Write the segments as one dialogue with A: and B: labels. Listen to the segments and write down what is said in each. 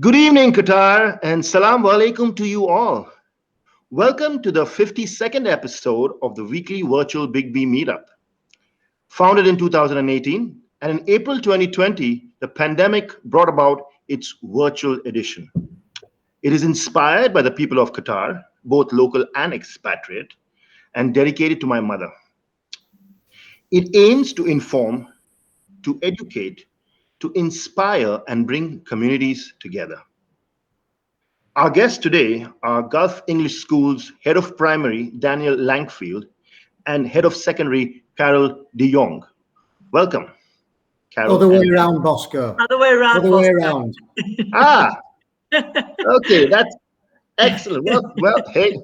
A: Good evening, Qatar, and salam alaikum to you all. Welcome to the 52nd episode of the weekly virtual Big B Meetup. Founded in 2018, and in April 2020, the pandemic brought about its virtual edition. It is inspired by the people of Qatar, both local and expatriate, and dedicated to my mother. It aims to inform, to educate, to inspire, and bring communities together. Our guests today are Gulf English School's Head of Primary, Daniel Langfield, and Head of Secondary, Carol de Jongh. Welcome, Carol.
B: Other way around, Bosco.
C: Other way around.
B: Other way around.
A: Okay, that's excellent. Well, hey,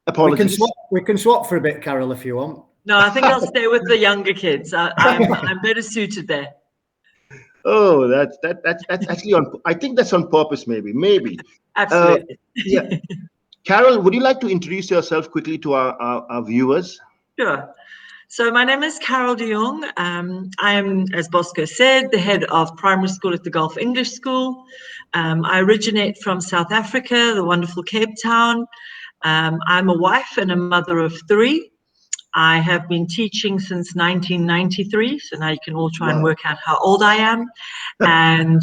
A: apologies.
B: We can swap for a bit, Carol, if you want.
C: No, I think I'll stay with the younger kids. I'm better suited there.
A: Oh, that's actually on. I think that's on purpose, maybe.
C: Absolutely.
A: Yeah. Carol, would you like to introduce yourself quickly to our viewers?
C: Sure. So my name is Carol de Jongh. I am, as Bosco said, the head of primary school at the Gulf English School. I originate from South Africa, the wonderful Cape Town. I'm a wife and a mother of three. I have been teaching since 1993, so now you can all try and work out how old I am. And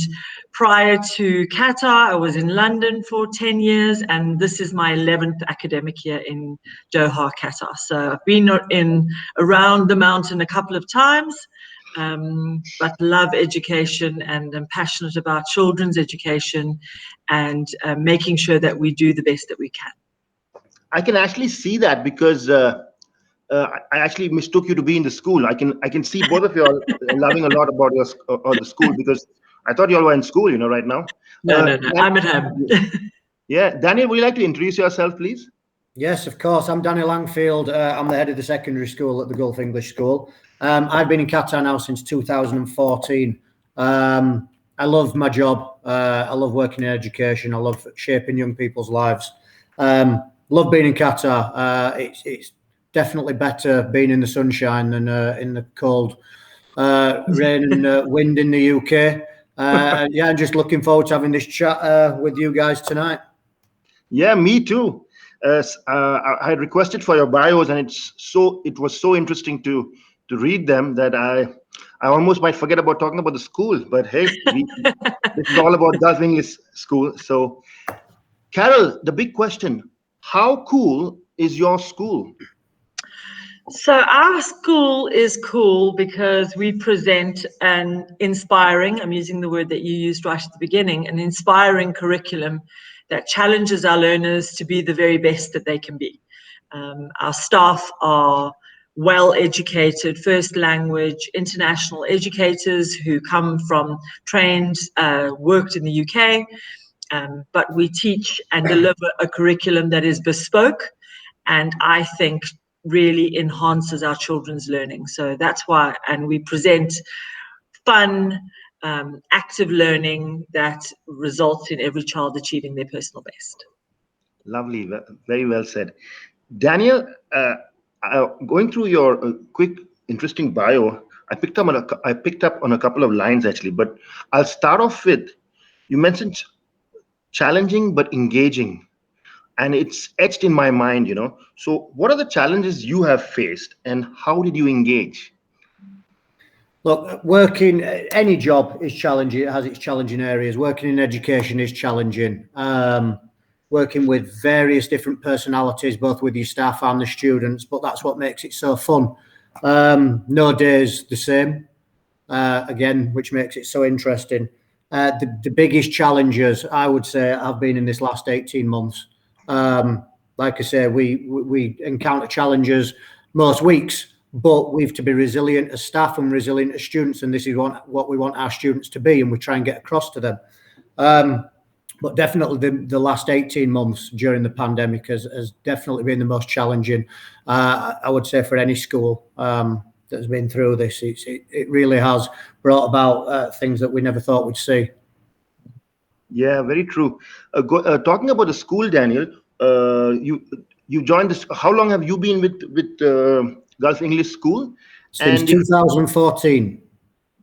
C: prior to Qatar, I was in London for 10 years, and this is my 11th academic year in Doha, Qatar. So I've been around the mountain a couple of times, but love education and I'm passionate about children's education and making sure that we do the best that we can.
A: I can actually see that because I actually mistook you to be in the school. I can see both of you all loving a lot about the school because I thought you all were in school, right now.
C: No, I'm at home.
A: Yeah, Daniel, would you like to introduce yourself, please?
B: Yes, of course. I'm Daniel Langfield. I'm the head of the secondary school at the Gulf English School. I've been in Qatar now since 2014. I love my job. I love working in education. I love shaping young people's lives. Love being in Qatar. It's definitely better being in the sunshine than in the cold rain and wind in the UK. Yeah, I'm just looking forward to having this chat with you guys tonight.
A: Yeah, me too. I had requested for your bios, and it was so interesting to read them that I almost might forget about talking about the school. But hey, this is all about Gulf English School. So, Carol, the big question: how cool is your school?
C: So our school is cool because we present an inspiring, I'm using the word that you used right at the beginning, an inspiring curriculum that challenges our learners to be the very best that they can be. Our staff are well-educated, first language, international educators who come from trained, worked in the UK, but we teach and deliver a curriculum that is bespoke and I think really enhances our children's learning. So that's why, and we present fun, active learning that results in every child achieving their personal best.
A: Lovely, very well said. Daniel, going through your quick, interesting bio, I picked up on a couple of lines actually, but I'll start off with, you mentioned challenging but engaging. And it's etched in my mind, So what are the challenges you have faced and how did you engage?
B: Look, working, any job is challenging. It has its challenging areas. Working in education is challenging. Working with various different personalities, both with your staff and the students, but that's what makes it so fun. No day's the same, again, which makes it so interesting. The biggest challenges, I would say, have been in this last 18 months. Like I say, we encounter challenges most weeks, but we have to be resilient as staff and resilient as students, and this is what we want our students to be, and we try and get across to them. But definitely the last 18 months during the pandemic has definitely been the most challenging, I would say, for any school that's been through this. It really has brought about things that we never thought we'd see.
A: Yeah, very true. Talking about the school, Daniel, you joined this. How long have you been with Gulf English School?
B: Since 2014.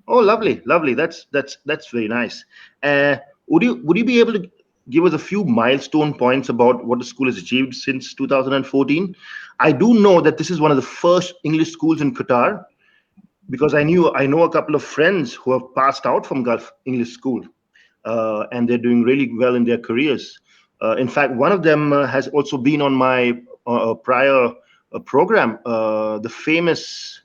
A: Oh, lovely. That's very nice. Would you be able to give us a few milestone points about what the school has achieved since 2014? I do know that this is one of the first English schools in Qatar, because I know a couple of friends who have passed out from Gulf English School, and they're doing really well in their careers. In fact, one of them has also been on my prior program, the famous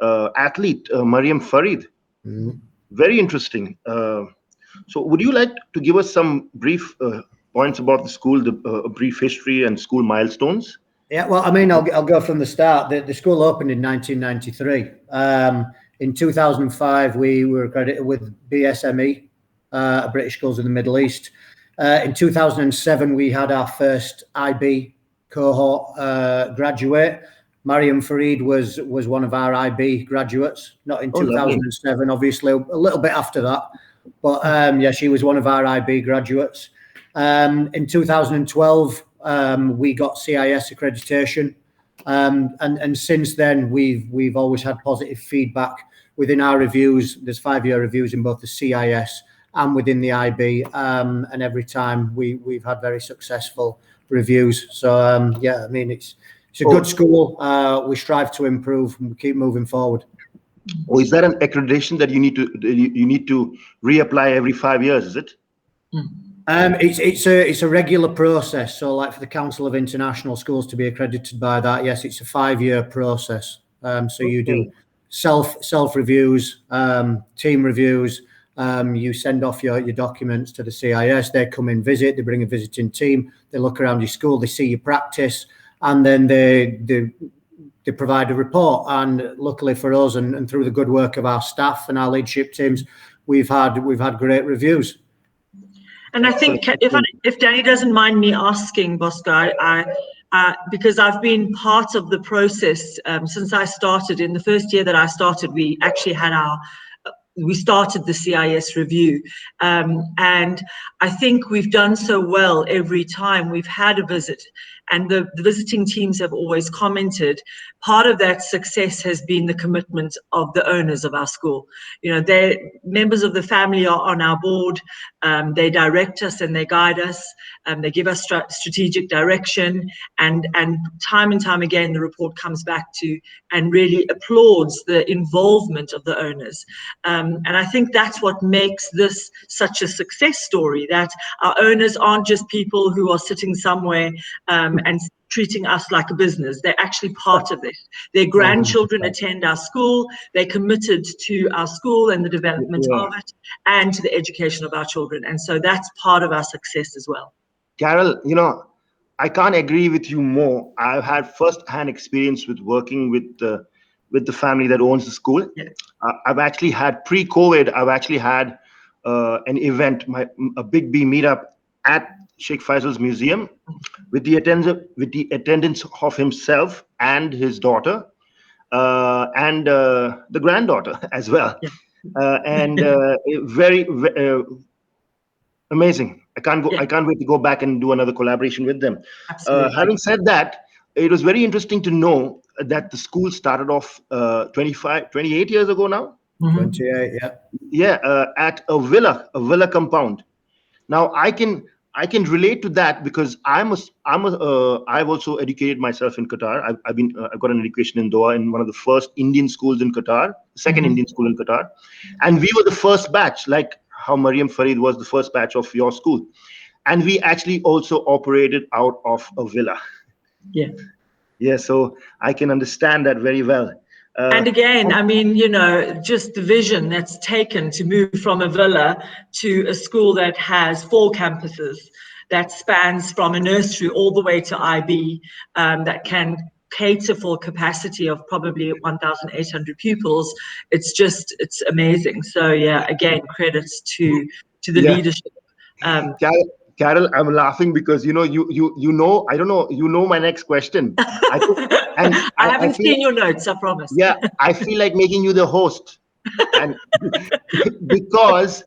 A: athlete Mariam Farid.
B: Mhm.
A: Very interesting. So, would you like to give us some brief points about the school, a brief history and school milestones?
B: Yeah, well, I mean, I'll go from the start. The school opened in 1993. In 2005, we were accredited with BSME, British Schools in the Middle East. In 2007, we had our first IB cohort graduate. Mariam Farid was one of our IB graduates, not in
A: Oh, lovely.
B: 2007, obviously, a little bit after that. But yeah, she was one of our IB graduates. In 2012, we got CIS accreditation, and since then we've always had positive feedback within our reviews. There's 5-year reviews in both the CIS and within the IB, and every time we've had very successful reviews. So yeah, I mean it's a good school. We strive to improve and we keep moving forward.
A: Or is that an accreditation that you need to reapply every 5 years? Is it?
B: It's a regular process. So, like for the Council of International Schools to be accredited by that, yes, it's a 5-year process. So you do self reviews, team reviews. You send off your documents to the CIS. They come in, visit. They bring a visiting team. They look around your school. They see your practice, and then they provide a report. And luckily for us, and through the good work of our staff and our leadership teams, we've had great reviews.
C: And I think if Danny doesn't mind me asking, Bosco, because I've been part of the process since I started. In the first year that I started, we actually had we started the CIS review. And I think we've done so well every time we've had a visit. And the visiting teams have always commented, part of that success has been the commitment of the owners of our school. You know, they're members of the family are on our board. They direct us and they guide us. They give us strategic direction. And time and time again, the report comes back to and really applauds the involvement of the owners. And I think that's what makes this such a success story, that our owners aren't just people who are sitting somewhere and treating us like a business. They're actually part of this. Their grandchildren attend our school. They're committed to our school and the development of it and to the education of our children. And so that's part of our success as well.
A: Carol, I can't agree with you more. I've had first-hand experience with working with the family that owns the school.
C: Yeah.
A: I've actually had pre-COVID. I've actually had an event, a Big B meetup at Sheikh Faisal's museum, with the attendance of himself and his daughter, and the granddaughter as well.
C: Yeah.
A: And very amazing. I can't wait to go back and do another collaboration with them. Having said that, it was very interesting to know that the school started off 28 years ago now.
B: 28, yeah.
A: Yeah, at a villa compound. Now I can relate to that because I've also educated myself in Qatar. I've got an education in Doha, in one of the first Indian schools in Qatar, second Indian school in Qatar, and we were the first batch, like how Mariam Farid was the first batch of your school, and we actually also operated out of a villa. Yeah. So I can understand that very well.
C: And again, I mean, just the vision that's taken to move from a villa to a school that has 4 campuses, that spans from a nursery all the way to IB, that can cater for capacity of probably 1,800 pupils. It's amazing. So yeah, again, credits to the leadership.
A: Carol, I'm laughing because I don't know, my next question.
C: I haven't seen your notes, I promise.
A: Yeah, I feel like making you the host, and because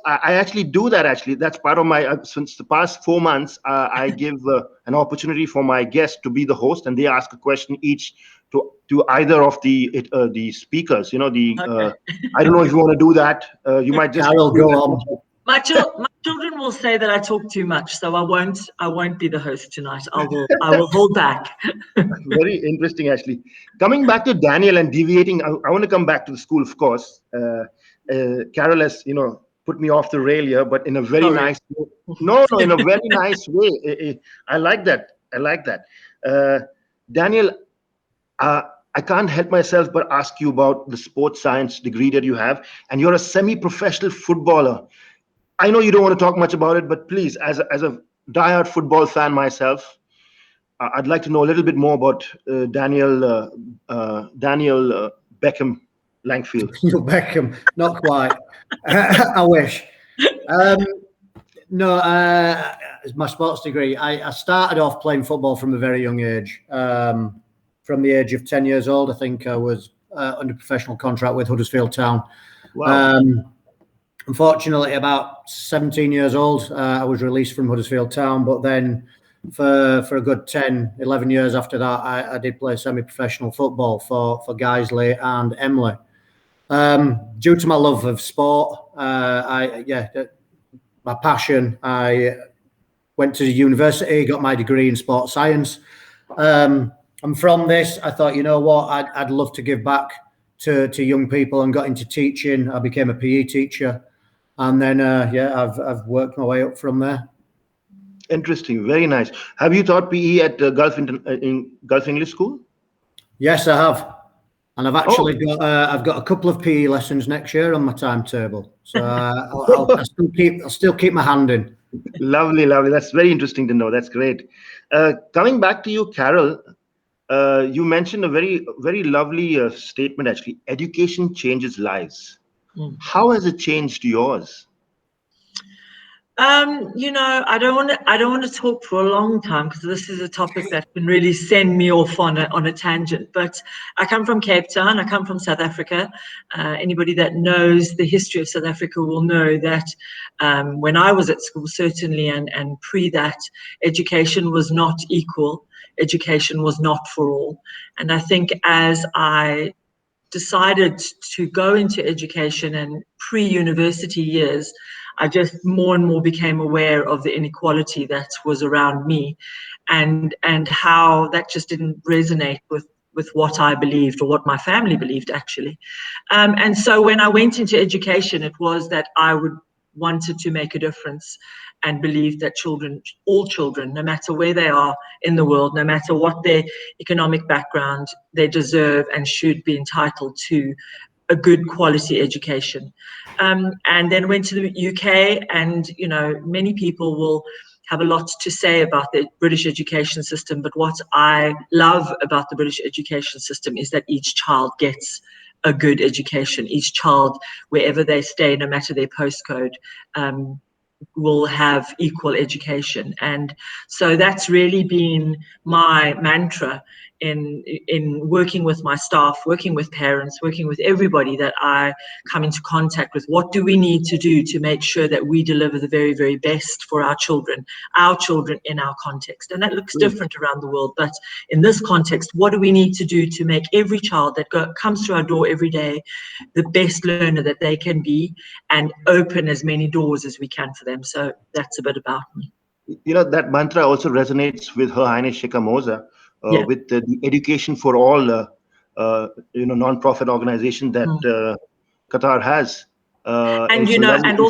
A: I actually do that. Actually, that's part of my since the past 4 months. I give an opportunity for my guests to be the host, and they ask a question each to either of the speakers. I don't know if you want to do that. You might just
B: Carol, go on.
C: My children will say that I talk too much, so I won't be the host tonight. I will hold back.
A: Very interesting, actually. Coming back to Daniel and deviating, I want to come back to the school, of course. Carol has, put me off the rail here, but in a very
C: Sorry.
A: nice way. No, in a very nice way. I like that. I like that. Daniel, I can't help myself but ask you about the sports science degree that you have, and you're a semi-professional footballer. I know you don't want to talk much about it, but please, as a diehard football fan myself, I'd like to know a little bit more about Daniel Beckham Langfield.
B: Beckham, not quite. I wish. No, my sports degree. I started off playing football from a very young age. From the age of 10 years old, I think I was under professional contract with Huddersfield Town.
A: Wow.
B: Unfortunately, about 17 years old, I was released from Huddersfield Town. But then for a good 10, 11 years after that, I did play semi-professional football for Guiseley and Emley. Due to my love of sport, my passion, I went to university, got my degree in sports science. And from this, I thought, you know what, I'd love to give back to young people, and got into teaching. I became a PE teacher. And then, I've worked my way up from there.
A: Interesting. Very nice. Have you taught PE at Gulf English School?
B: Yes, I have. And I've actually got a couple of PE lessons next year on my timetable. So I'll still keep my hand in.
A: Lovely. That's very interesting to know. That's great. Coming back to you, Carol, you mentioned a very, very lovely statement, actually. Education changes lives. How has it changed yours?
C: I don't want to talk for a long time, because this is a topic that can really send me off on a tangent. But I come from Cape Town. I come from South Africa. Anybody that knows the history of South Africa will know that when I was at school, certainly, and pre that, education was not equal. Education was not for all. And I think as I decided to go into education and pre-university years, I just more and more became aware of the inequality that was around me, and how that just didn't resonate with what I believed, or what my family believed, actually. And so when I went into education, it was that I wanted to make a difference, and believed that all children, no matter where they are in the world, no matter what their economic background, they deserve and should be entitled to a good quality education. And then went to the UK, and many people will have a lot to say about the British education system, but what I love about the British education system is that each child gets a good education. Each child, wherever they stay, no matter their postcode, will have equal education. And so that's really been my mantra in working with my staff, working with parents, working with everybody that I come into contact with. What do we need to do to make sure that we deliver the very, very best for our children in our context? And that looks different around the world, but in this context, what do we need to do to make every child that comes through our door every day the best learner that they can be, and open as many doors as we can for them? So that's a bit about me.
A: That mantra also resonates with Her Highness Sheikh Moza, with the education for all, non-profit organization that Qatar has.
C: And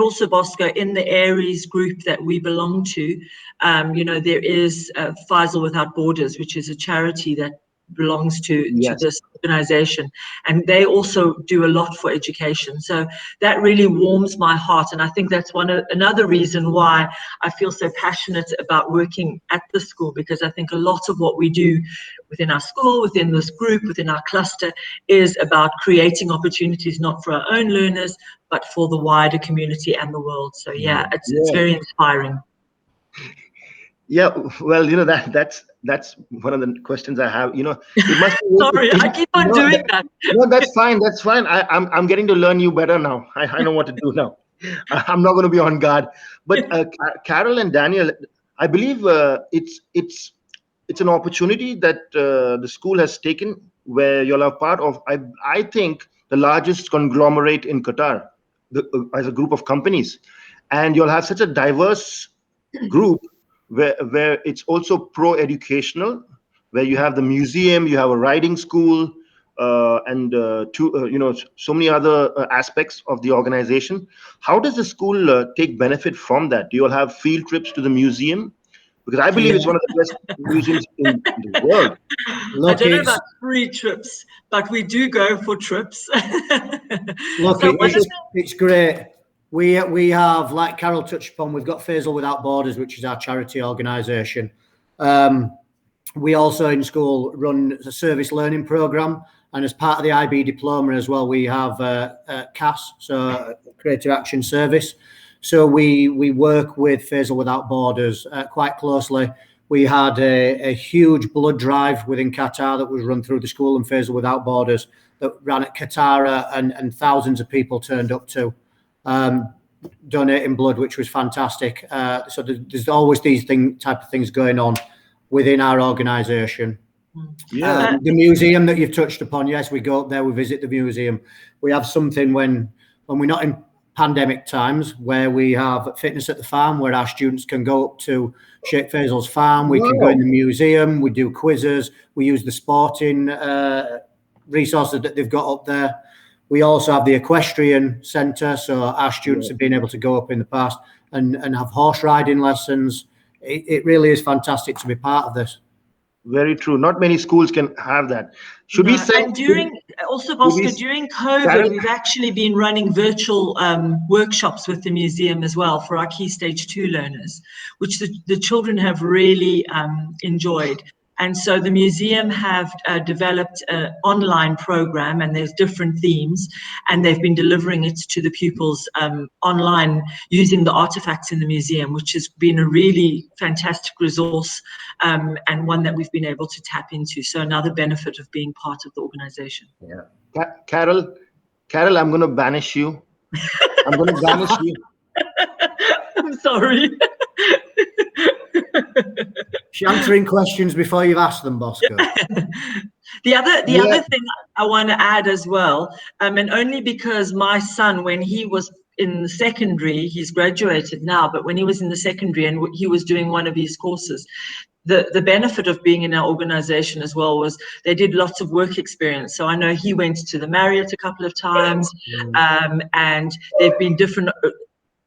C: also, Bosco, in the Aries group that we belong to, there is Faisal Without Borders, which is a charity that belongs to this organization, and they also do a lot for education. So that really warms my heart, and I think that's another reason why I feel so passionate about working at the school, because I think a lot of what we do within our school, within this group, within our cluster, is about creating opportunities not for our own learners, but for the wider community and the world. So it's very inspiring.
A: Yeah, well, that's one of the questions I have. It must be.
C: Sorry, I keep on doing that.
A: No, that's fine. That's fine. I'm getting to learn you better now. I know what to do now. I'm not going to be on guard. But Carol and Daniel, I believe it's an opportunity that the school has taken, where you're a part of. I think the largest conglomerate in Qatar. as a group of companies, and you'll have such a diverse group where it's also pro-educational, where you have the museum, you have a riding school, and so many other aspects of the organization. How does the school take benefit from that? Do you all have field trips to the museum? Because I believe it's one of the best museums in the world.
C: I don't know about free trips, but we do go for trips.
B: Look, it's great. We have, like Carol touched upon, we've got Faisal Without Borders, which is our charity organisation. We also in school run a service learning programme, and as part of the IB diploma as well, we have CAS, so Creative Action Service. So we work with Faisal Without Borders quite closely. We had a huge blood drive within Qatar that was run through the school and Faisal Without Borders that ran at Qatar, and thousands of people turned up to donating blood, which was fantastic. So there's always these type of things going on within our organisation.
A: Yeah.
B: The museum that you've touched upon, yes, we go up there, we visit the museum. We have something when we're not in pandemic times where we have fitness at the farm, where our students can go up to Sheikh Faisal's farm. We can go in the museum, we do quizzes, we use the sporting resources that they've got up there. We also have the equestrian centre, so our students have been able to go up in the past and have horse riding lessons. It really is fantastic to be part of this.
A: Very true. Not many schools can have that. Should we say?
C: And during COVID, we've actually been running virtual workshops with the museum as well for our Key Stage 2 learners, which the children have really enjoyed. And so the museum have developed an online program, and there's different themes, and they've been delivering it to the pupils online using the artifacts in the museum, which has been a really fantastic resource and one that we've been able to tap into. So another benefit of being part of the organization.
A: Yeah. Carol, I'm going to banish you. I'm going to banish you.
C: I'm sorry.
B: She's answering questions before you've asked them, Bosco.
C: The other thing I want to add as well, and only because my son, when he was in the secondary, he's graduated now, but when he was in the secondary and he was doing one of his courses, the benefit of being in our organization as well was they did lots of work experience. So I know he went to the Marriott a couple of times, and there've been different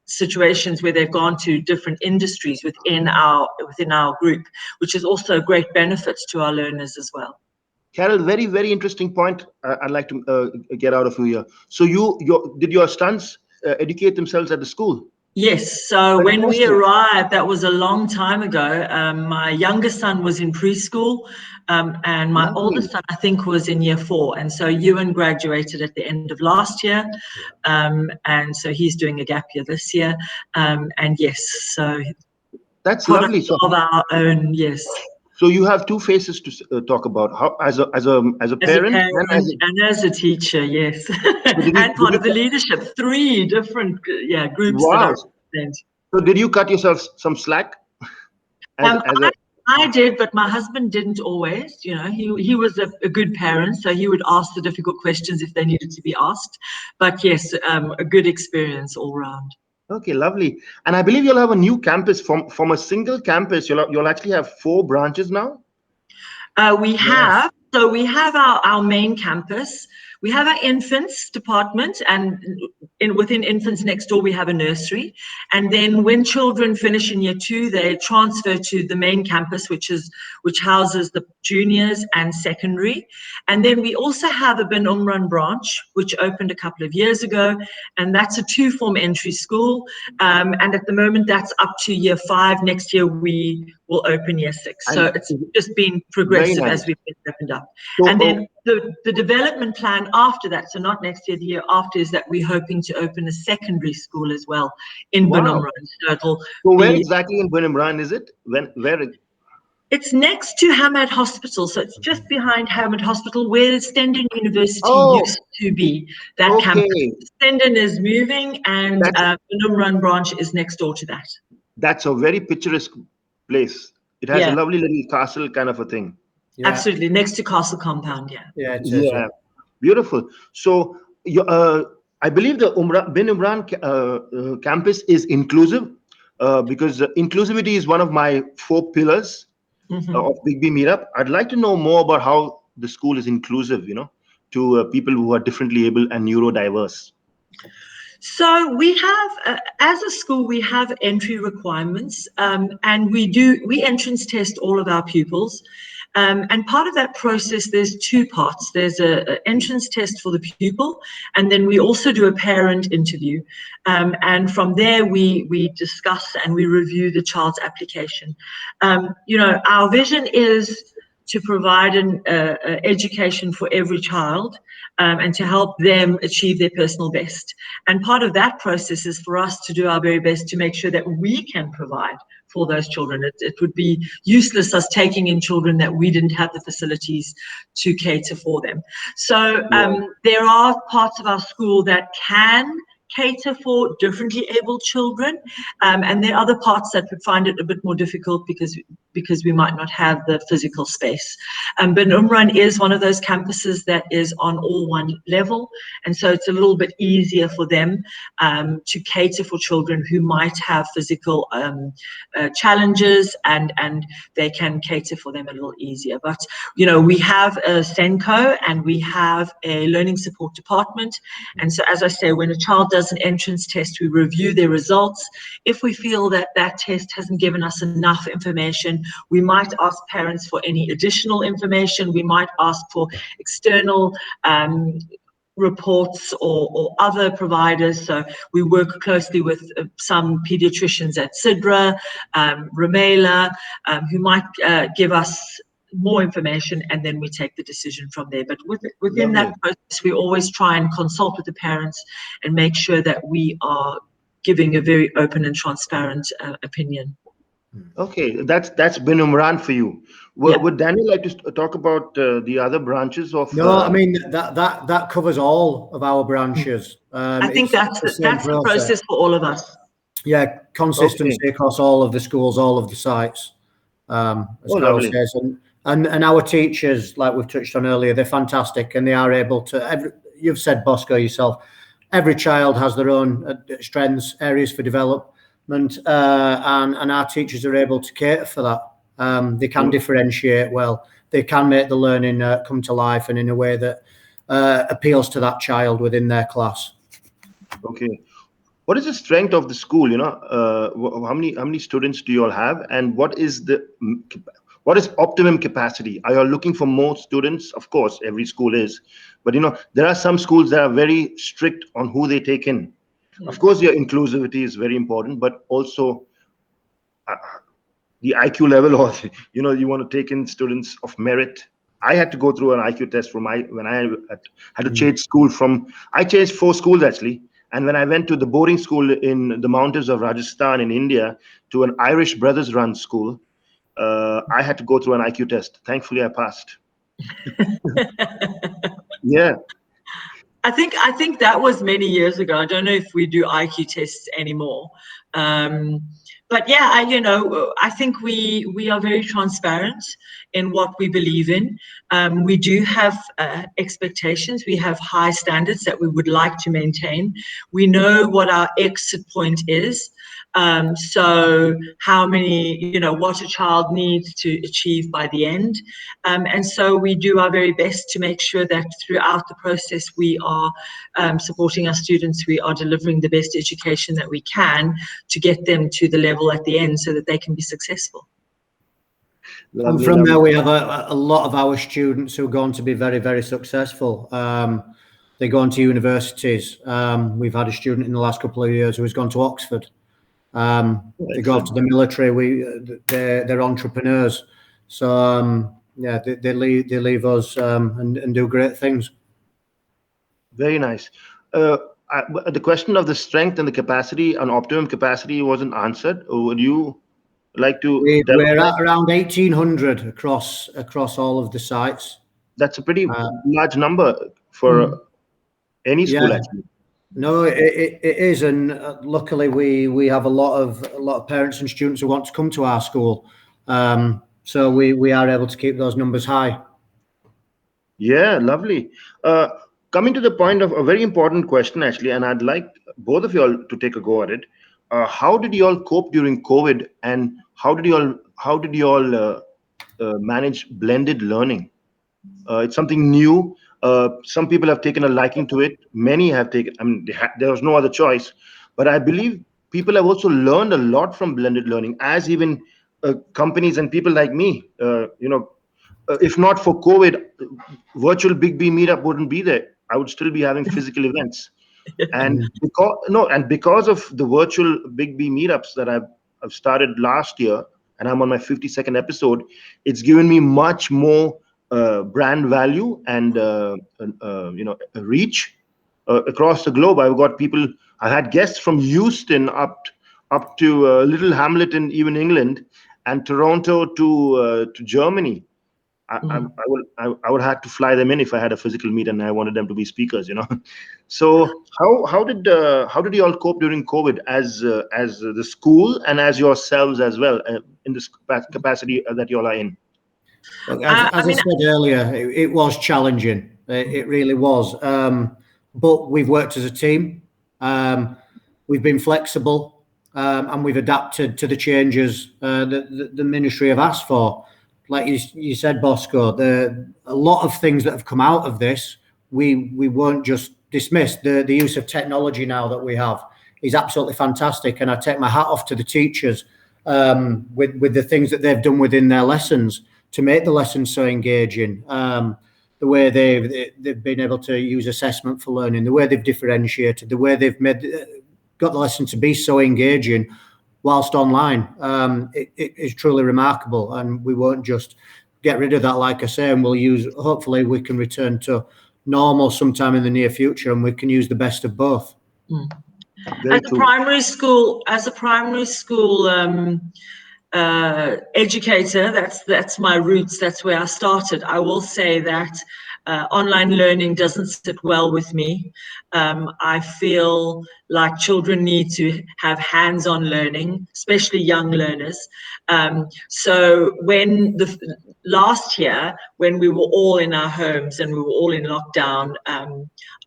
C: situations where they've gone to different industries within our group, which is also a great benefit to our learners as well.
A: Carol, very, very interesting point I'd like to get out of you here. So did your sons educate themselves at the school?
C: Yes. So when we arrived, that was a long time ago. My youngest son was in preschool, and my oldest son, I think, was in year 4. And so Ewan graduated at the end of last year, and so he's doing a gap year this year. And yes, so
A: that's lovely. So
C: of our own, yes.
A: So you have two faces to talk about, how as a parent
C: and as a teacher, yes, and part of the leadership. 3 different groups that are represented.
A: So did you cut yourself some slack?
C: I did, but my husband didn't always. You know, he was a good parent, so he would ask the difficult questions if they needed to be asked. But yes, a good experience all round.
A: Okay, lovely. And I believe you'll have a new campus from a single campus. You'll actually have 4 branches now.
C: We have our main campus. We have our infants department, and within infants next door we have a nursery. And then when children finish in year 2, they transfer to the main campus, which houses the juniors and secondary. And then we also have a Bin Omran branch, which opened a couple of years ago, and that's a 2-form entry school. And at the moment that's up to year 5. Next year we will open year 6. So it's just been progressive as we've been opened up. So, and then the development plan after that, so not next year, the year after, is that we're hoping to open a secondary school as well in Bin Omran. So
A: where exactly in Bin Omran is it?
C: It's next to Hamad Hospital, so it's just behind Hamad Hospital, where Stendon University used to be. That campus. Stendon is moving, and Bin Omran branch is next door to that.
A: That's a very picturesque place. It has a lovely little castle kind of a thing.
C: Yeah. Absolutely, next to Castle Compound.
A: Beautiful. So I believe the Bin Umran campus is inclusive because inclusivity is one of my 4 pillars
C: Mhm.
A: of Big B Meetup. I'd like to know more about how the school is inclusive, to people who are differently able and neurodiverse.
C: So we have, as a school, we have entry requirements, and we entrance test all of our pupils. And part of that process, there's 2 parts. There's a entrance test for the pupil, and then we also do a parent interview. And from there, we discuss and we review the child's application. Our vision is to provide an education for every child, and to help them achieve their personal best. And part of that process is for us to do our very best to make sure that we can provide for those children. It would be useless us taking in children that we didn't have the facilities to cater for them. So there are parts of our school that can cater for differently able children, and there are other parts that would find it a bit more difficult because we might not have the physical space. But Umran is one of those campuses that is on all one level, and so it's a little bit easier for them to cater for children who might have physical challenges, and they can cater for them a little easier. But we have a Senko and we have a learning support department, and so as I say, when a child does an entrance test, we review their results. If we feel that that test hasn't given us enough information, we might ask parents for any additional information. We might ask for external reports or other providers. So we work closely with some pediatricians at Sidra, Rumaila, who might give us more information, and then we take the decision from there. But within that process, we always try and consult with the parents and make sure that we are giving a very open and transparent opinion.
A: Okay, that's Bin Umran for you. Would Daniel like to talk about the other branches of?
B: No, I mean that covers all of our branches.
C: I think that's the process for all of us.
B: Yeah, consistency across all of the schools, all of the sites, as Carol says, and our teachers, like we've touched on earlier, they're fantastic, and they are able to. You've said, Bosco, yourself. Every child has their own strengths, areas for development, and our teachers are able to cater for that. They can differentiate well. They can make the learning come to life and in a way that appeals to that child within their class.
A: Okay. What is the strength of the school? How many students do you all have, and what is optimum capacity? Are you all looking for more students? Of course, every school is, but there are some schools that are very strict on who they take in. Of course, your inclusivity is very important, but also the IQ level, or you want to take in students of merit. I had to go through an IQ test when I had to change school I changed 4 schools actually. And when I went to the boarding school in the mountains of Rajasthan in India to an Irish brothers run school, I had to go through an IQ test. Thankfully, I passed. Yeah.
C: I think that was many years ago. I don't know if we do IQ tests anymore. But yeah, I think we are very transparent in what we believe in. We do have expectations. We have high standards that we would like to maintain. We know what our exit point is. So how many, what a child needs to achieve by the end. And so we do our very best to make sure that throughout the process we are supporting our students, we are delivering the best education that we can to get them to the level at the end so that they can be successful.
B: And from there, we have a lot of our students who are going to be very, very successful. They go on to universities. We've had a student in the last couple of years who has gone to Oxford. They go to the military. They're entrepreneurs. So they leave us and do great things.
A: Very nice. The question of the strength and the capacity and optimum capacity wasn't answered. Would you like to?
B: We're at around 1,800 across all of the sites.
A: That's a pretty large number for any school, actually.
B: No, it is, and luckily we have a lot of parents and students who want to come to our school, so we are able to keep those numbers high.
A: Yeah, lovely. coming to the point of a very important question, actually, and I'd like both of you all to take a go at it. How did you all cope during COVID, and how did you all manage blended learning? It's something new. Some people have taken a liking to it. Many have taken. I mean, there was no other choice. But I believe people have also learned a lot from blended learning, as even companies and people like me. If not for COVID, virtual Big B meetup wouldn't be there. I would still be having physical events. And because of the virtual Big B meetups that I've started last year, and I'm on my 52nd episode, it's given me much more brand value and reach across the globe. I've had guests from Houston up to Little Hamlet in even England, and Toronto to Germany. I would have to fly them in if I had a physical meet and I wanted them to be speakers. So how did you all cope during COVID as the school and as yourselves as well in this capacity that you all are in?
B: Look, as I said earlier, it was challenging. It really was. But we've worked as a team. We've been flexible, and we've adapted to the changes that the ministry have asked for. Like you said, Bosco, a lot of things that have come out of this, we won't just dismiss. The use of technology now that we have is absolutely fantastic, and I take my hat off to the teachers with the things that they've done within their lessons to make the lessons so engaging. The way they've been able to use assessment for learning, the way they've differentiated, the way they've got the lesson to be so engaging whilst online. It is truly remarkable, and we won't just get rid of that, like I say, and hopefully we can return to normal sometime in the near future, and we can use the best of both.
C: As a primary school educator, that's my roots. That's where I started. I will say that online learning doesn't sit well with me. I feel like children need to have hands-on learning, especially young learners. So when last year, when we were all in our homes and we were all in lockdown,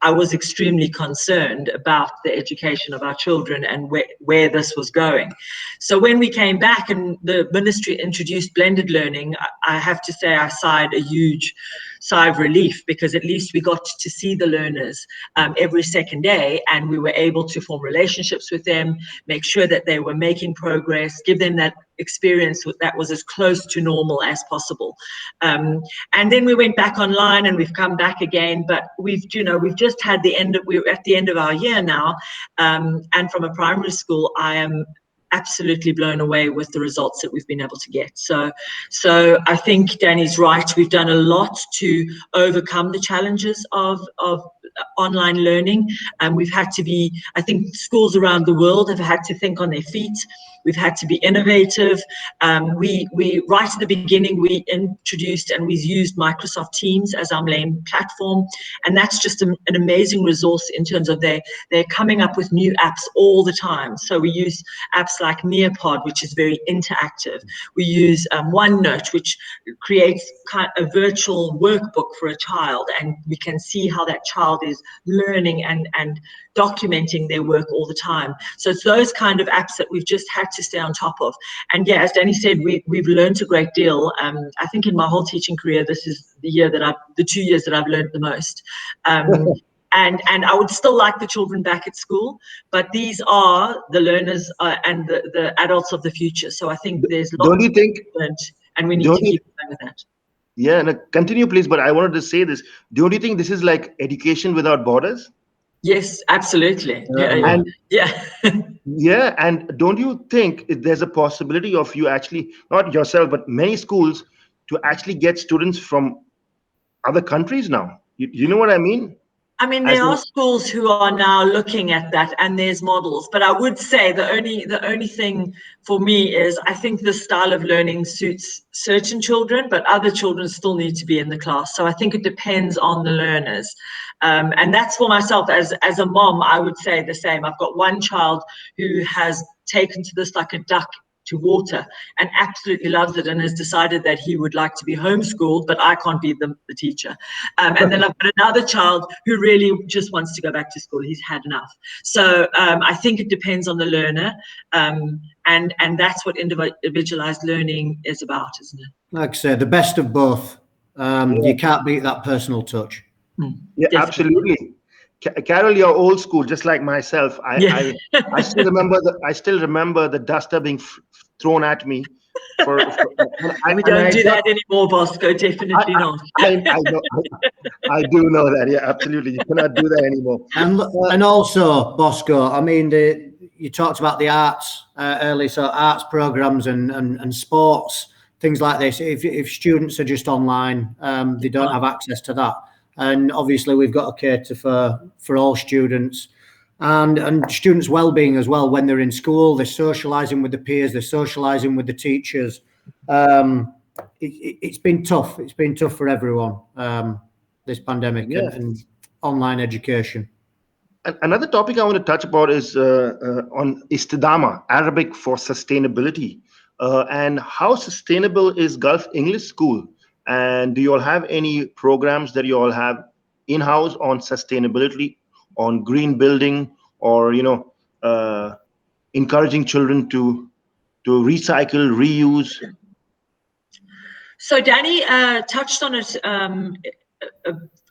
C: I was extremely concerned about the education of our children and where this was going. So when we came back and the ministry introduced blended learning, I have to say I sighed a huge sigh of relief, because at least we got to see the learners every second day, and we were able to form relationships with them, make sure that they were making progress, give them that experience that was as close to normal as possible. And then we went back online, and we've come back again, but we've just had we're at the end of our year now, and from a primary school, I am absolutely blown away with the results that we've been able to get. So I think Danny's right. We've done a lot to overcome the challenges of online learning, and we've had to be, I think schools around the world have had to think on their feet. We've had to be innovative. We right at the beginning, we introduced and we used Microsoft Teams as our main platform, and that's just an amazing resource in terms of they're coming up with new apps all the time. So we use apps like Nearpod, which is very interactive. We use OneNote, which creates a virtual workbook for a child, and we can see how that child is learning and documenting their work all the time. So it's those kind of apps that we've just had to stay on top of. And yeah, as Danny said, we've learned a great deal. I think in my whole teaching career, this is the 2 years that I've learned the most. And I would still like the children back at school, but these are the learners and the adults of the future. So I think there's lots
A: Don't you think,
C: learned, and we need to keep going with that.
A: Yeah, no, continue, please. But I wanted to say this. Don't you think this is like education without borders?
C: Yes, absolutely.
A: Yeah, and don't you think there's a possibility of you actually, not yourself, but many schools, to actually get students from other countries now? You know what I mean?
C: I mean, there are schools who are now looking at that, and there's models. But I would say the only thing for me is I think this style of learning suits certain children, but other children still need to be in the class. So I think it depends on the learners. And that's for myself as a mom, I would say the same. I've got one child who has taken to this like a duck to water and absolutely loves it and has decided that he would like to be homeschooled, but I can't be the teacher. And then I've got another child who really just wants to go back to school. He's had enough. So I think it depends on the learner. And that's what individualized learning is about, isn't it?
B: Like I say, the best of both. You can't beat that personal touch.
A: Yeah,
C: Definitely.
A: absolutely. Carol, you're old school, just like myself. I still remember the duster being thrown at me.
C: We don't do that anymore, Bosco. Definitely not.
A: I know. I do know that. Yeah, absolutely. You cannot do that anymore.
B: And also, Bosco, I mean, you talked about the arts earlier, so arts programs and sports, things like this. If students are just online, they don't have access to that. And obviously, we've got to cater for all students and students' well-being as well. When they're in school, they're socialising with the peers, they're socialising with the teachers. It's been tough. It's been tough for everyone, this pandemic and online education.
A: Another topic I want to touch about is on Istidama, Arabic for sustainability. And how sustainable is Gulf English School? And do you all have any programs that you all have in-house on sustainability, on green building, or encouraging children to recycle, reuse?
C: So Danny touched on it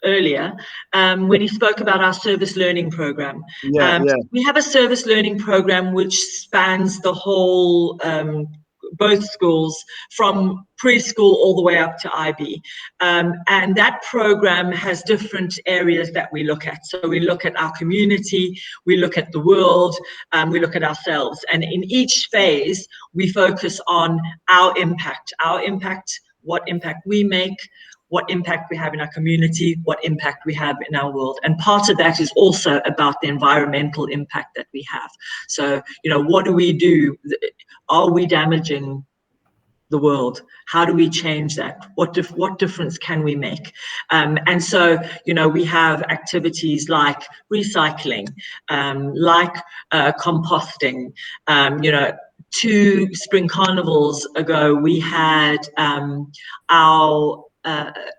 C: earlier when he spoke about our service learning program. We have a service learning program which spans the whole both schools from preschool all the way up to IB. And that program has different areas that we look at. So we look at our community, we look at the world, we look at ourselves. And in each phase, we focus on our impact, what impact we make, what impact we have in our community, what impact we have in our world. And part of that is also about the environmental impact that we have. So, what do we do? Are we damaging the world? How do we change that? What difference can we make? And so, we have activities like recycling, like composting. 2 spring carnivals ago, we had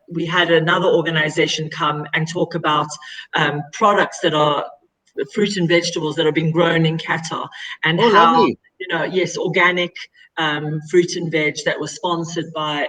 C: we had another organization come and talk about products that are fruit and vegetables that are being grown in Qatar, and how
A: lovely.
C: Organic fruit and veg that was sponsored by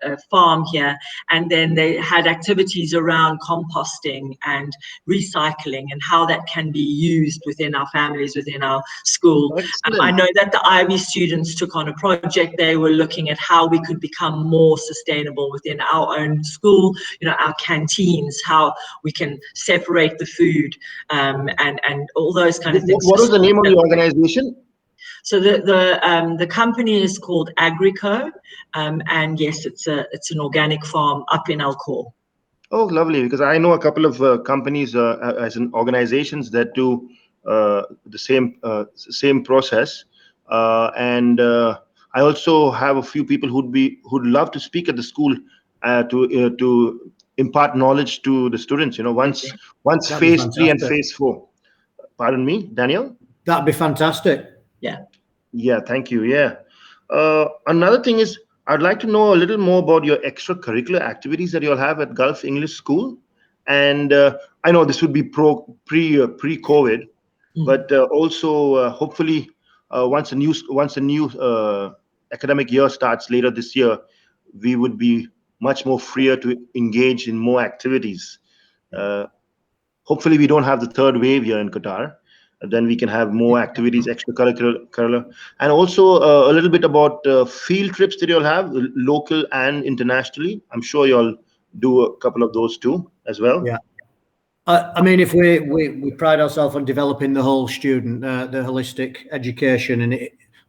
C: a farm here. And then they had activities around composting and recycling and how that can be used within our families, within our school. I know that the IB students took on a project. They were looking at how we could become more sustainable within our own school, our canteens, how we can separate the food and all those kind of things.
A: What was the name of the organization?
C: So the company is called Agrico, and yes, it's an organic farm up in Al-Khor.
A: Oh, lovely! Because I know a couple of companies as in organizations that do the same process, and I also have a few people who'd love to speak at the school to impart knowledge to the students. Once phase 3 and phase 4. Pardon me, Daniel?
B: That'd be fantastic.
A: Yeah, thank you. Yeah. Another thing is, I'd like to know a little more about your extracurricular activities that you'll have at Gulf English School. And I know this would be pre-COVID, but also hopefully once a new academic year starts later this year, we would be much more freer to engage in more activities. Hopefully we don't have the third wave here in Qatar. Then we can have more activities, extracurricular, and also a little bit about field trips that you'll have, local and internationally. I'm sure you'll do a couple of those too as well.
B: Yeah. I mean, if we pride ourselves on developing the whole student, the holistic education, and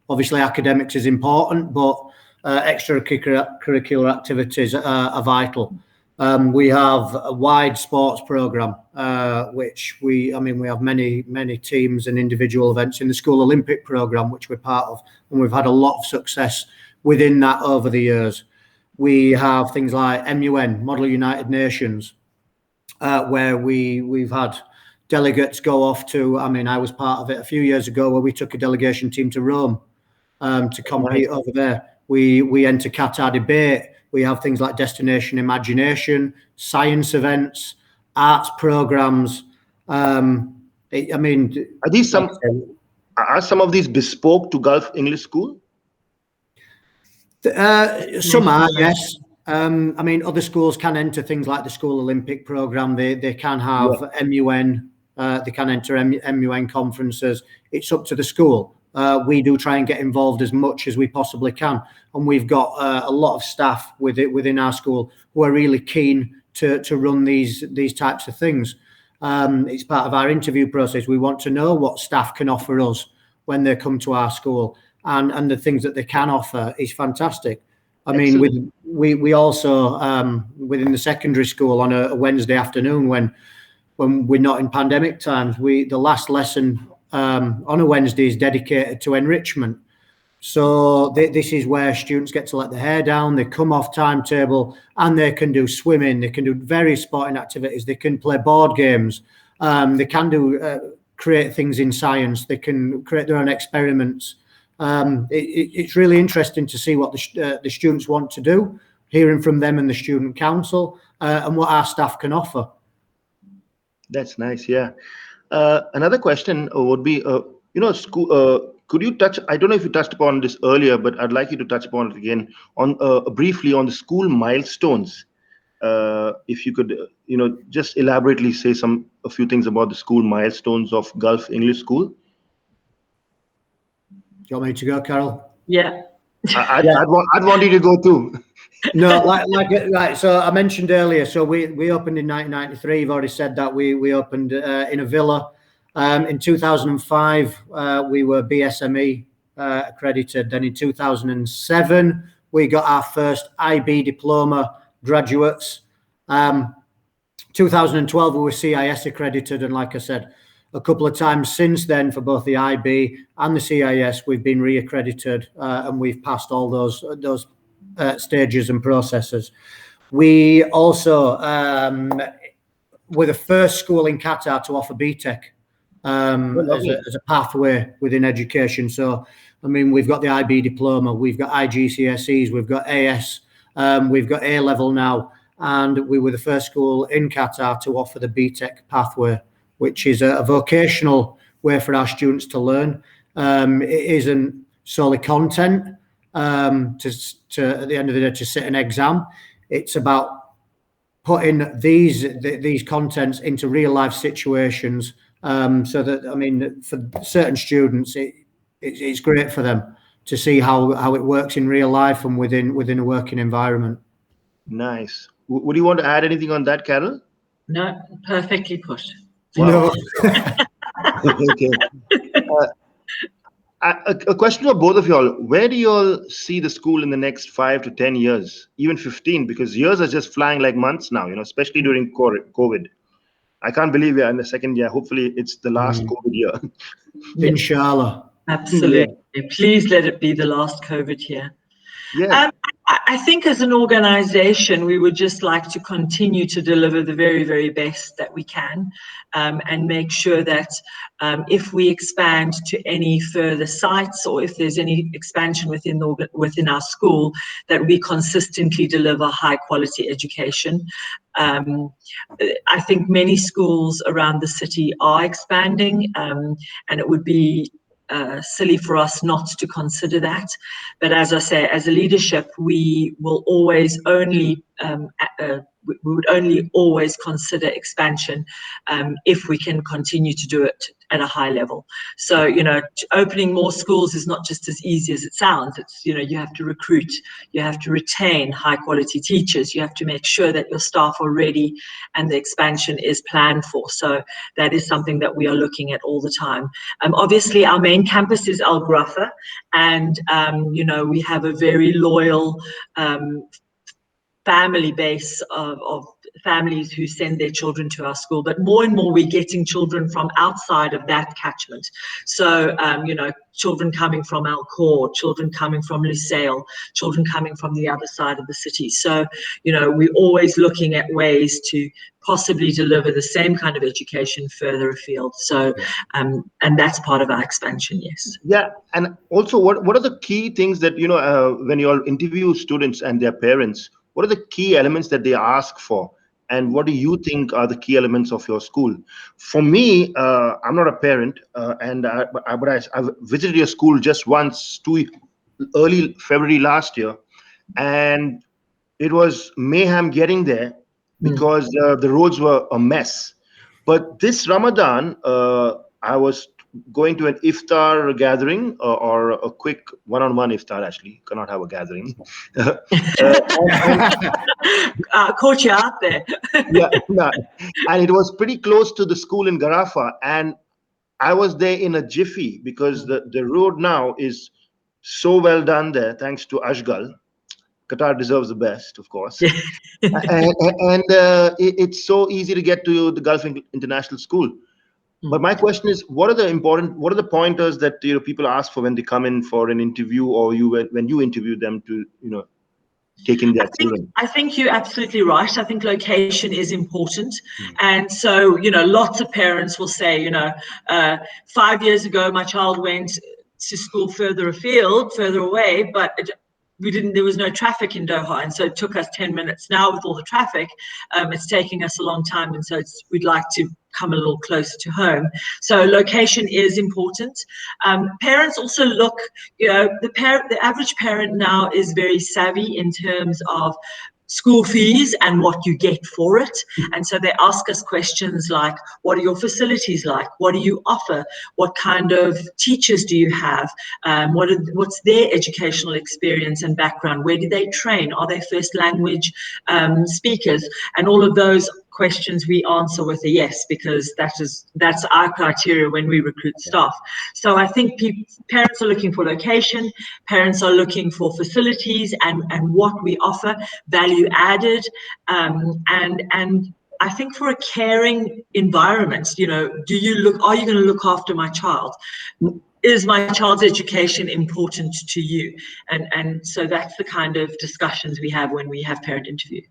B: obviously academics is important, but extracurricular activities are vital. We have a wide sports program, which we have many teams and individual events in the school Olympic program, which we're part of, and we've had a lot of success within that over the years. We have things like MUN, Model United Nations, where we've had delegates go off to. I was part of it a few years ago, where we took a delegation team to Rome, to compete over there. We enter Qatar debate. We have things like Destination Imagination, science events, arts programs. I mean,
A: are some of these bespoke to Gulf English School?
B: Some are, yes. I mean, other schools can enter things like the School Olympic program. They can have MUN. They can enter MUN conferences. It's up to the school. We do try and get involved as much as we possibly can, and we've got a lot of staff within our school who are really keen to run these types of things. It's part of our interview process. We want to know what staff can offer us when they come to our school, and the things that they can offer is fantastic. I mean, we also within the secondary school on a Wednesday afternoon when we're not in pandemic times, the last lesson on a Wednesday is dedicated to enrichment. So this is where students get to let their hair down. They come off timetable and they can do swimming. They can do various sporting activities. They can play board games. They can do create things in science. They can create their own experiments. It's really interesting to see what the students want to do, hearing from them and the student council, and what our staff can offer.
A: That's nice. Yeah. Another question would be, school. Could you touch? I don't know if you touched upon this earlier, but I'd like you to touch upon it again on briefly on the school milestones. If you could, just elaborately say a few things about the school milestones of Gulf English School.
B: Do you want me to go, Carol?
C: Yeah.
A: I'd want you to go too.
B: No, right. So I mentioned earlier. So we opened in 1993. You've already said that we opened in a villa. In 2005, we were BSME accredited. Then in 2007, we got our first IB diploma graduates. 2012, we were CIS accredited, and like I said, a couple of times since then for both the IB and the CIS, we've been reaccredited, and we've passed all those stages and processes. We also were the first school in Qatar to offer BTEC as a pathway within education. So, I mean, we've got the IB diploma, we've got IGCSEs, we've got AS, we've got A-level now, and we were the first school in Qatar to offer the BTEC pathway, which is a vocational way for our students to learn. It isn't solely content to at the end of the day to sit an exam. It's about putting these contents into real life situations, so that, I mean, for certain students it's great for them to see how it works in real life and within a working environment.
A: Nice. Would you want to add anything on that, Carol?
C: No, perfectly put.
A: Wow. No. Okay. A question for both of y'all. Where do y'all see the school in the next 5 to 10 years, even 15? Because years are just flying like months now, especially during COVID. I can't believe we're in the second year. Hopefully it's the last COVID year.
B: Inshallah.
C: Absolutely. Yeah. Please let it be the last COVID year.
A: Yeah.
C: I think as an organization, we would just like to continue to deliver the very, very best that we can, and make sure that if we expand to any further sites, or if there's any expansion within our school, that we consistently deliver high quality education. I think many schools around the city are expanding, and it would be silly for us not to consider that. But as I say, as a leadership, we will always only we would only always consider expansion if we can continue to do it at a high level. So, opening more schools is not just as easy as it sounds. It's, you have to recruit, you have to retain high quality teachers, you have to make sure that your staff are ready and the expansion is planned for. So that is something that we are looking at all the time. Obviously, our main campus is Al Gharrafa, and, we have a very loyal family base of families who send their children to our school, but more and more we're getting children from outside of that catchment. So, children coming from Alcor, children coming from Lusail, children coming from the other side of the city. So, we're always looking at ways to possibly deliver the same kind of education further afield. So, and that's part of our expansion, yes.
A: Yeah, and also, what are the key things that when you all interview students and their parents? What are the key elements that they ask for, and what do you think are the key elements of your school? For me, I'm not a parent, but I visited your school just once, early February last year, and it was mayhem getting there because the roads were a mess. But this Ramadan, I was going to an iftar gathering or a quick one-on-one iftar. Actually, cannot have a gathering.
C: Caught you out there.
A: Yeah, and it was pretty close to the school in Gharrafa, and I was there in a jiffy because the road now is so well done there, thanks to Ashgal. Qatar deserves the best, of course. It's so easy to get to the Gulf International School. But my question is, what are the pointers that people ask for when they come in for an interview, or when you interview them to take in their children?
C: I think you're absolutely right. I think location is important, and so lots of parents will say, 5 years ago my child went to school further afield, further away, but there was no traffic in Doha, and so it took us 10 minutes. Now with all the traffic, it's taking us a long time, and so we'd like to come a little closer to home. So location is important. Parents also look, the average parent now is very savvy in terms of school fees and what you get for it. And so they ask us questions like, what are your facilities like? What do you offer? What kind of teachers do you have? What's their educational experience and background? Where do they train? Are they first language speakers? And all of those questions we answer with a yes, because that's our criteria when we recruit staff. So I think parents are looking for location, parents are looking for facilities and what we offer, value added, and I think for a caring environment, are you going to look after my child? Is my child's education important to you? And so that's the kind of discussions we have when we have parent interview.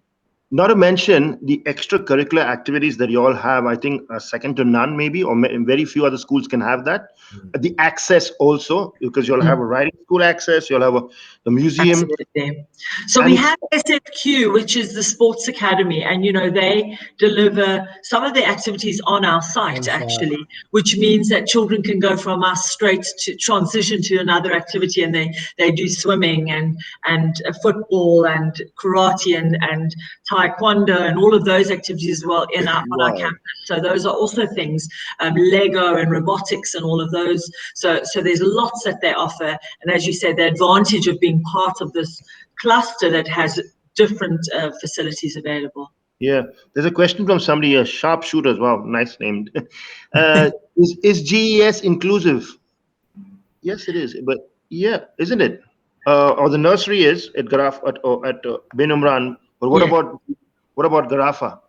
A: Not to mention the extracurricular activities that you all have, I think second to none maybe, or very few other schools can have that. The access also, because you'll have a writing school access, you'll have the museum.
C: Absolutely. So we have SFQ, which is the sports academy, and they deliver some of the activities on our site actually, which means that children can go from us straight to transition to another activity, and they do swimming and football and karate and taekwondo and all of those activities as well on our campus. So those are also things, Lego and robotics and all of those. So there's lots that they offer. And as you said, the advantage of being part of this cluster that has different facilities available.
A: Yeah, there's a question from somebody, a sharpshooter as well, nice named. Is GES inclusive? Yes, it is. But yeah, isn't it? Or the nursery is at Gharrafa at Bin Omran. But what about Gharrafa?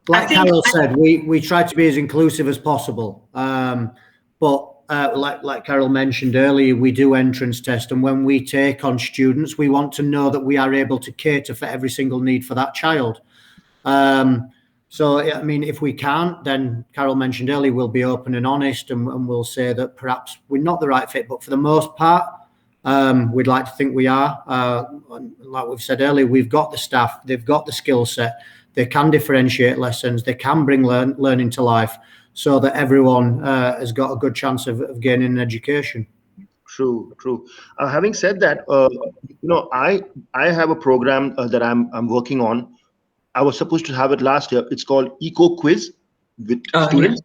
B: Like Carol said, we try to be as inclusive as possible. But like Carol mentioned earlier, we do entrance test, and when we take on students, we want to know that we are able to cater for every single need for that child. So, I mean, if we can't, then Carol mentioned earlier, we'll be open and honest, and we'll say that perhaps we're not the right fit. But for the most part, we'd like to think we are. Like we've said earlier, we've got the staff, they've got the skill set, they can differentiate lessons, they can bring learning to life, so that everyone has got a good chance of gaining an education.
A: True. Having said that, I have a program that I'm working on. I was supposed to have it last year. It's called Eco Quiz with students,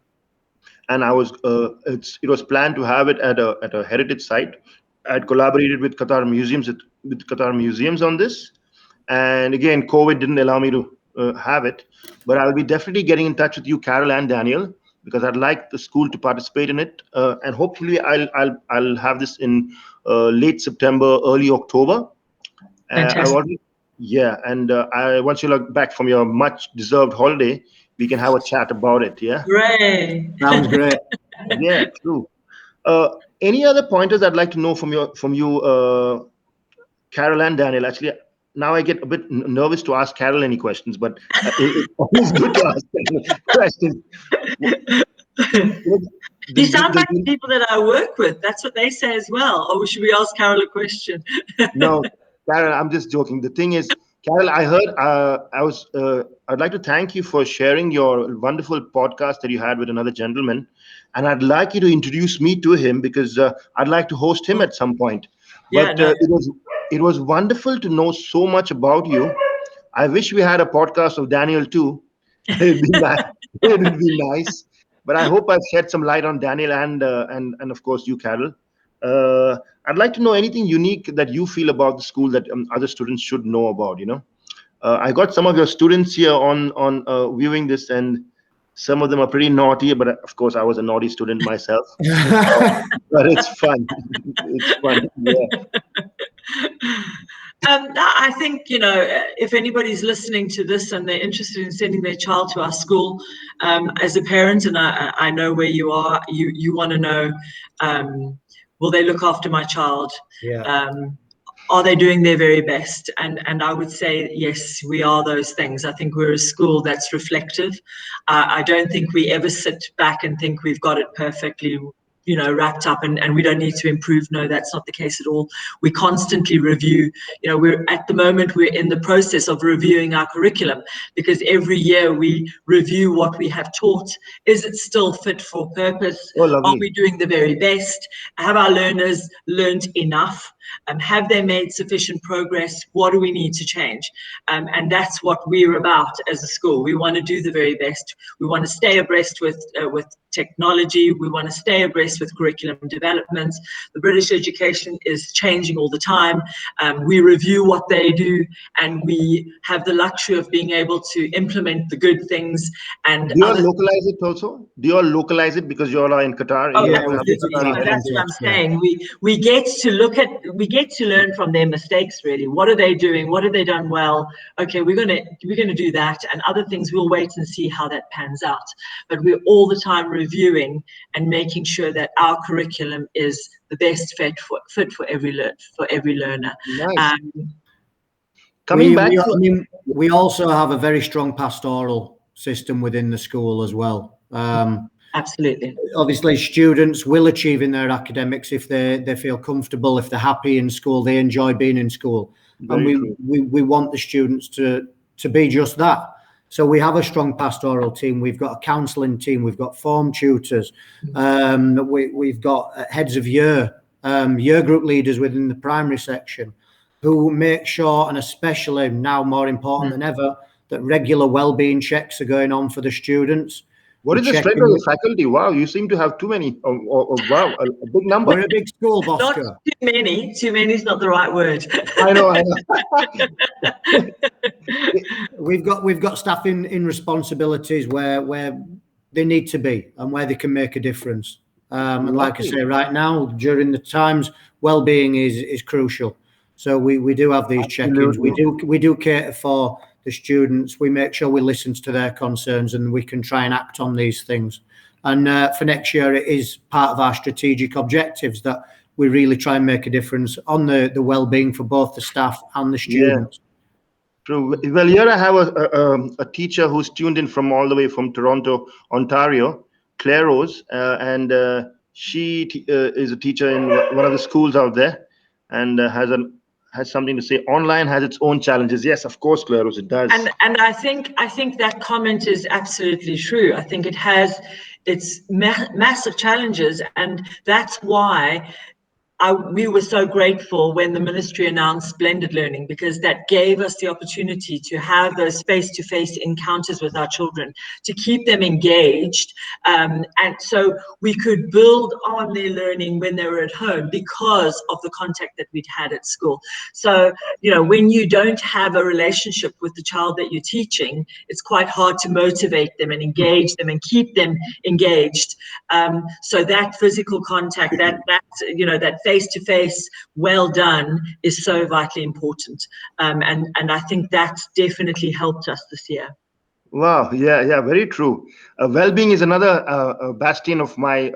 A: and it was planned to have it at a heritage site. I'd collaborated with Qatar museums on this, and again, COVID didn't allow me to have it. But I'll be definitely getting in touch with you, Carol and Daniel, because I'd like the school to participate in it, and hopefully I'll have this in late September, early October. Yeah, and once you're back from your much-deserved holiday, we can have a chat about it. Yeah.
C: Hooray!
B: Sounds great.
A: Yeah, true. Uh, any other pointers I'd like to know from you, Carol and Daniel? Actually, now I get a bit nervous to ask Carol any questions, but it's always good to ask questions.
C: You
A: The, the,
C: sound like the
A: the,
C: people that I work with. That's what they say as well. Or should we ask Carol a question?
A: No, Carol, I'm just joking. The thing is, Carol, I heard I'd like to thank you for sharing your wonderful podcast that you had with another gentleman, and I'd like you to introduce me to him because I'd like to host him at some point.
C: Yeah,
A: But
C: no.
A: it was wonderful to know so much about you. I wish we had a podcast of Daniel too. It'd be nice. It'd be nice. But I hope I've shed some light on Daniel and of course you, Carol. Uh, I'd like to know anything unique that you feel about the school that other students should know about. I got some of your students here on viewing this, and some of them are pretty naughty. But of course, I was a naughty student myself. But it's fun. It's fun. Yeah.
C: I think, if anybody's listening to this and they're interested in sending their child to our school, as a parent, and I know where you are, you want to know, will they look after my child?
B: Yeah.
C: Are they doing their very best? And I would say, yes, we are those things. I think we're a school that's reflective. I don't think we ever sit back and think we've got it perfectly, wrapped up and we don't need to improve. No, that's not the case at all. We constantly review. We're at the moment, we're in the process of reviewing our curriculum because every year we review what we have taught. Is it still fit for purpose?
A: Oh,
C: Are
A: lovely.
C: we doing the very best? Have our learners learned enough? Have they made sufficient progress? What do we need to change? And that's what we're about as a school. We want to do the very best. We want to stay abreast with technology. We want to stay abreast with curriculum development. The British education is changing all the time. We review what they do, and we have the luxury of being able to implement the good things and
A: Do you all
C: other.
A: localize it also? Do you all localize it because you all are in Qatar?
C: Oh,
B: Yeah,
A: You
B: we
A: have
B: do.
A: the Qatari
C: absolutely. That's what
A: version.
C: I'm saying. We get to learn from their mistakes. Really, what are they doing? What have they done well? Okay, we're gonna do that, and other things we'll wait and see how that pans out. But we're all the time reviewing and making sure that our curriculum is the best fit for every learner.
A: Nice.
C: Um,
A: Coming back
B: I
A: to
B: mean, we also have a very strong pastoral system within the school as well.
C: Absolutely.
B: Obviously, students will achieve in their academics if they feel comfortable, if they're happy in school, they enjoy being in school, and
A: very true.
B: we want the students to be just that. So we have a strong pastoral team. We've got a counselling team. We've got form tutors. We've got heads of year group leaders within the primary section, who make sure, and especially now more important than ever, that regular well-being checks are going on for the students.
A: What
B: We
A: is the
B: check
A: strength
B: in
A: of the
B: with,
A: faculty? Wow, you seem to have too many. Wow, a big number.
B: we're a big school,
C: Not
B: Bosco.
C: too many. Too many is not the right word.
A: I know, I know.
B: We've got staff in responsibilities where they need to be and where they can make a difference. And like I
A: Lovely.
B: say, right now during the times, well-being is crucial. So we do have these check-ins.
A: Absolutely.
B: We do cater for the students. We make sure we listen to their concerns and we can try and act on these things. And for next year, it is part of our strategic objectives that we really try and make a difference on the well-being for both the staff and the
A: Yeah,
B: students.
A: true. Well, here I have a teacher who's tuned in from all the way from Toronto, Ontario, Claire Rose, and she is a teacher in one of the schools out there, and has something to say. Online has its own challenges. Yes, of course, Claire Rose, it does.
C: And I think that comment is absolutely true. I think it has its massive challenges, and that's why we were so grateful when the ministry announced blended learning, because that gave us the opportunity to have those face-to-face encounters with our children, to keep them engaged, and so we could build on their learning when they were at home because of the contact that we'd had at school. So, when you don't have a relationship with the child that you're teaching, it's quite hard to motivate them and engage them and keep them engaged. So that physical contact, that face-to-face, well done is so vitally important. And I think that's definitely helped us this year.
A: Wow, yeah, very true. Well-being is another bastion of my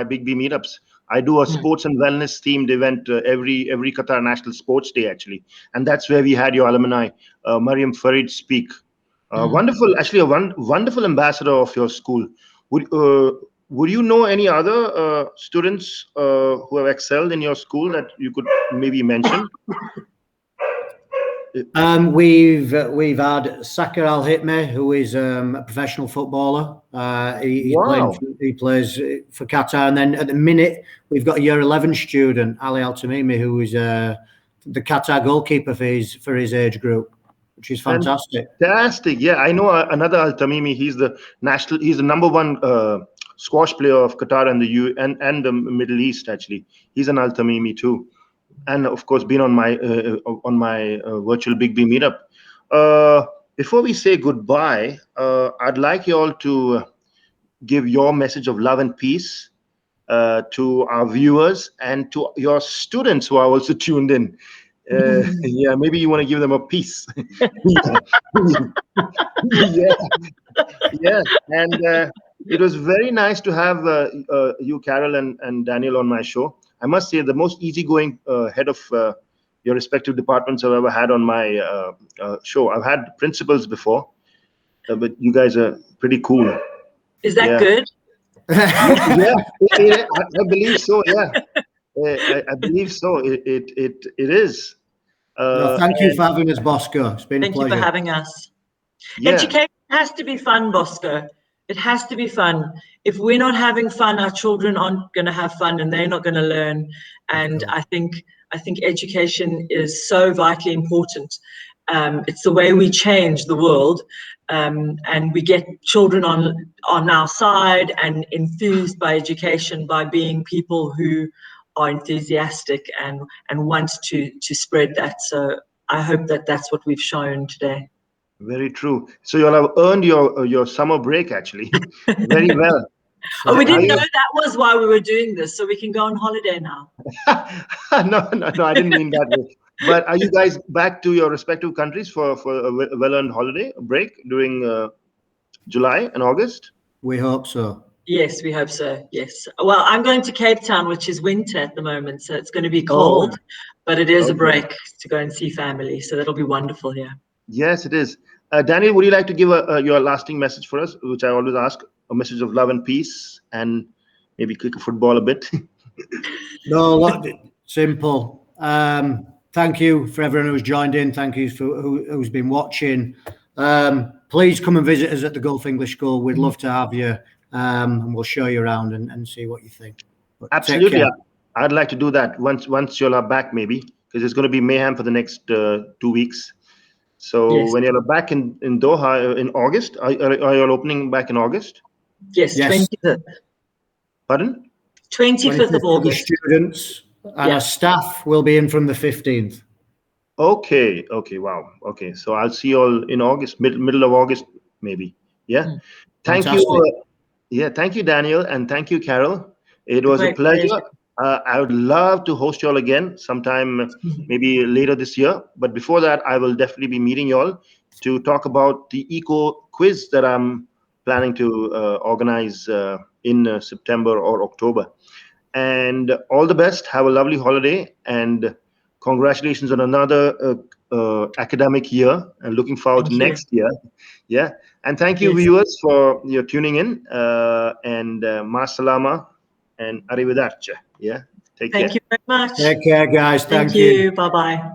A: Big B meetups. I do a sports and wellness themed event every Qatar National Sports Day actually, and that's where we had your alumni, Mariam Farid, speak. Wonderful, actually, wonderful ambassador of your school. Would you know any other students who have excelled in your school that you could maybe mention?
B: We've had Sakir Al Hitme, who is a professional footballer.
A: Wow.
B: He plays for Qatar, and then at the minute we've got a year 11 student, Ali Al Tamimi, who is the Qatar goalkeeper for his age group, which is fantastic.
A: Fantastic. Yeah, I know another Al Tamimi. He's the number one squash player of Qatar and the Middle East. Actually, he's an Al Tamimi too, and of course, been on my virtual Big B meetup. Before we say goodbye, I'd like you all to give your message of love and peace to our viewers and to your students who are also tuned in. Yeah, maybe you want to give them a piece. Yeah, and it was very nice to have you, Carol, and Daniel on my show. I must say, the most easygoing head of your respective departments I've ever had on my show. I've had principals before, but you guys are pretty cool.
C: Is that good?
A: Yeah, I believe so. Yeah, I believe so. It is.
B: Thank you for having us, Bosco. It's been a pleasure.
C: Thank you for having us.
A: Yeah.
C: Education has to be fun, Bosco. It has to be fun. If we're not having fun, our children aren't going to have fun, and they're not going to learn. And I think education is so vitally important. It's the way we change the world, and we get children on our side and enthused by education, by being people who are enthusiastic and want to spread that. So I hope that's what we've shown today.
A: Very true. So you'll have earned your summer break actually, very well.
C: Oh, we didn't know that was why we were doing this, so we can go on holiday now.
A: No, I didn't mean that way. But are you guys back to your respective countries for a well-earned holiday break during July and August?
B: We hope so.
C: Yes, we hope so. Yes. Well, I'm going to Cape Town, which is winter at the moment, so it's going to be cold, but it is a break to go and see family, so that'll be wonderful here.
A: Yes, it is. Daniel, would you like to give your lasting message for us, which I always ask, a message of love and peace, and maybe kick a football a bit?
B: No, simple. Thank you for everyone who's joined in. Thank you for who's been watching. Please come and visit us at the Gulf English School. We'd love to have you, and we'll show you around and see what you think. But
A: absolutely, I'd like to do that once you're back, maybe, because it's going to be mayhem for the next 2 weeks. So when you're back in Doha in August, are you opening back in August?
C: Yes. 25th.
A: Pardon?
C: 25th of August.
B: Students and our staff will be in from the 15th.
A: Okay. Wow. Okay. So I'll see you all in August, middle of August, maybe. Yeah. Thank you. Thank you, Daniel, and thank you, Carol. It was a pleasure. I would love to host you all again sometime, maybe later this year. But before that, I will definitely be meeting you all to talk about the eco quiz that I'm planning to organize in September or October. And all the best. Have a lovely holiday, and congratulations on another academic year. And looking forward to next year. Yeah. And thank you, viewers, for your tuning in. And ma salama and arrivederci. Yeah. Take care.
C: Thank you very much.
B: Take care, guys. Thank you.
C: Bye-bye.